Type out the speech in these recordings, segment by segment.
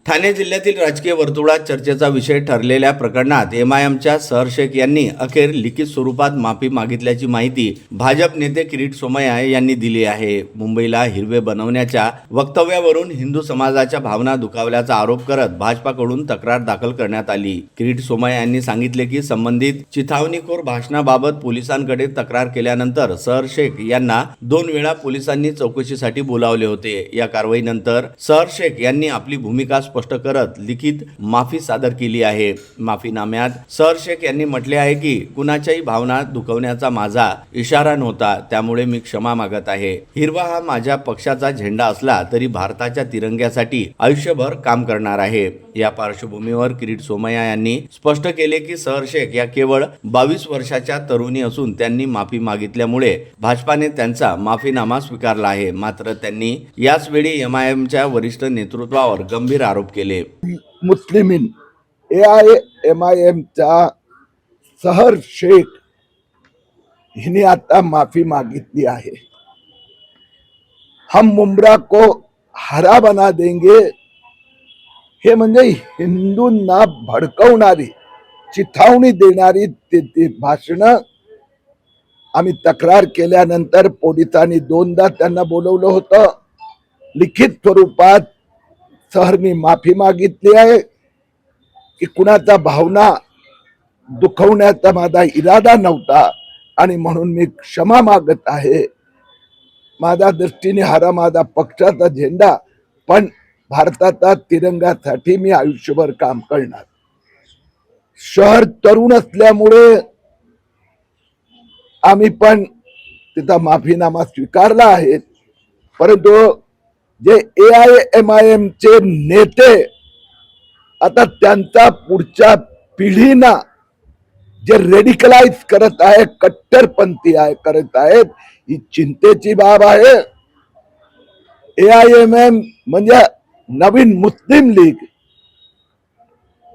ठाणे जिल्ह्यातील राजकीय वर्तुळात चर्चेचा विषय ठरलेल्या प्रकरणात एमआयएमच्या सहर शेख यांनी अखेर लिखित स्वरूपात माफी मागितल्याची माहिती भाजप नेते किरीट सोमय्या यांनी दिली आहे. मुंबईला हिरवे बनवण्याच्या वक्तव्यावरून हिंदू समाजाच्या भावना दुखावल्याचा आरोप करत भाजपाकडून तक्रार दाखल करण्यात आली. किरीट सोमय्या यांनी सांगितले की संबंधित चिथावणीखोर भाषणाबाबत पोलिसांकडे तक्रार केल्यानंतर सहर शेख यांना 2 वेळा पोलिसांनी चौकशीसाठी बोलावले होते. या कारवाईनंतर सहर शेख यांनी आपली भूमिका स्पष्ट करत लिखित माफी सादर केली आहे. माफीनाम्यात सहर शेख यांनी म्हटले आहे की कुणाच्याही भावना दुखवण्याचा माझा इशारा नव्हता, त्यामुळे मी क्षमा मागत आहे. हिरवा हा माझ्या पक्षाचा झेंडा असला तरी भारताच्या तिरंग्यासाठी आयुष्यभर काम करणार आहे. या पार्श्वभूमीवर किरीट सोमय्या यांनी स्पष्ट केले की सहर शेख या केवळ 22 वर्षाच्या तरुणी असून त्यांनी माफी मागितल्यामुळे भाजपाने त्यांचा माफीनामा स्वीकारला आहे. मात्र त्यांनी याच वेळी एमआयएमच्या वरिष्ठ नेतृत्वावर गंभीर आरोप केले. मुस्लिमीन एमआयएमचा सहर शेख हिने आता माफी मागितली आहे. हम मुंब्रा को हरा बना देंगे हे म्हणजे हिंदूंना भडकवणारी, चिथावणी देणारी भाषण आम्ही तक्रार केल्यानंतर पोलिसांनी 2दा त्यांना बोलवलं होतं. लिखित स्वरूपात सहरनी माफी मागितली आहे की कुणाचा भावना दुखवण्याचा माझा इरादा नव्हता आणि म्हणून मी क्षमा मागत आहे. माझ्या दृष्टीने हा माझा पक्षाचा झेंडा, पण भारताचा तिरंगासाठी मी आयुष्यभर काम करणार. शहर तरुण असल्यामुळे आम्ही पण तिचा माफीनामा स्वीकारला आहे. परंतु जे AIMIM चे नेते आता त्यांचा पुढच्या पिढीना जे रेडिकलाइज करत आहे, कट्टरपंथी करत आहेत, ही चिंतेची बाब आहे. AIMM म्हणजे नवीन मुस्लिम लीग,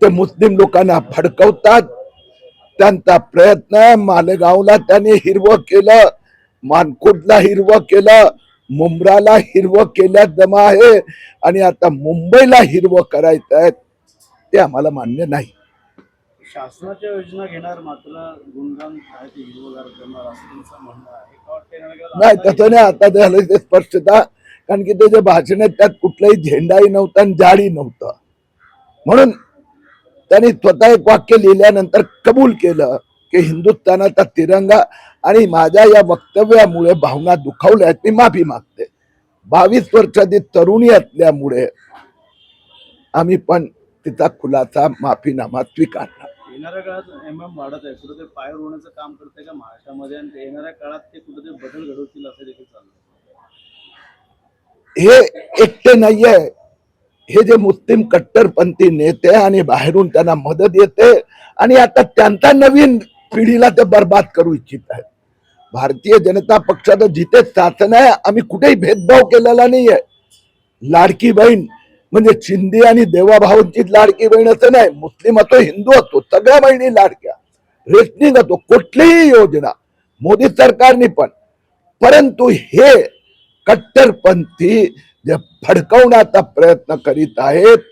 ते मुस्लिम लोकांना भडकवतात. त्यांचा प्रयत्न मालेगावला त्यांनी हिरवं केलं, मानकोटला हिरवं केलं, मुंब्राला हिरवं केल्यात जमा आहे आणि आता मुंबईला हिरवं करायचं आहे. ते आम्हाला मान्य नाही. शासनाच्या योजना घेणार मात्र गुणगान हिरवगार करणार असं तुमचं म्हणणं आहे? नाही, तसं नाही. आता झालं ते स्पष्टता, कारण की ते जे भाषण आहेत त्यात कुठलाही झेंडाही नव्हता आणि जाळी नव्हतं. म्हणून त्यांनी स्वतः एक वाक्य लिहिल्यानंतर कबूल केलं की हिंदुस्थानाचा तिरंगा आणि माझ्या या वक्तव्यामुळे भावना दुखावल्या आहेत, मी माफी मागते. 22 वर्षाची तरुणी असल्यामुळे आम्ही पण तिचा खुलासा माफीनामा स्वीकारला. येणाऱ्या काळात MM वाढत आहे, कुठे पाय रोवण्याचं काम करते का महाराष्ट्रामध्ये, आणि येणाऱ्या काळात ते कुठे बदल घडवतील असं देखील चाललं. हे एकटे नाहीये, हे जे मुस्लिम कट्टरपंथी नेते आणि बाहेरून त्यांना मदत येते आणि आता त्यांचा नवीन पिढीला ते बर्बाद करू इच्छित आहेत. भारतीय जनता पक्षाचं जिथे शासन आहे, आम्ही कुठेही भेदभाव केलेला नाहीये. लाडकी बहीण म्हणजे शिंदे आणि देवाभाऊंची लाडकी बहीण असं नाही, मुस्लिम असो हिंदू असो सगळ्या बहिणी लाडक्या, रेशनिंग असो, कुठलीही योजना मोदी सरकारने पण. परंतु हे कट्टरपंथी जे भडकवण्याचा प्रयत्न करीत आहेत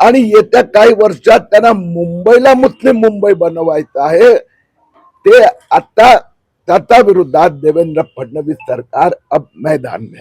आणि येत्या काही वर्षात त्यांना मुंबईला मुस्लिम मुंबई बनवायचं आहे, ते आता त्याच्या विरोधात देवेंद्र फडणवीस सरकार अब मैदान में.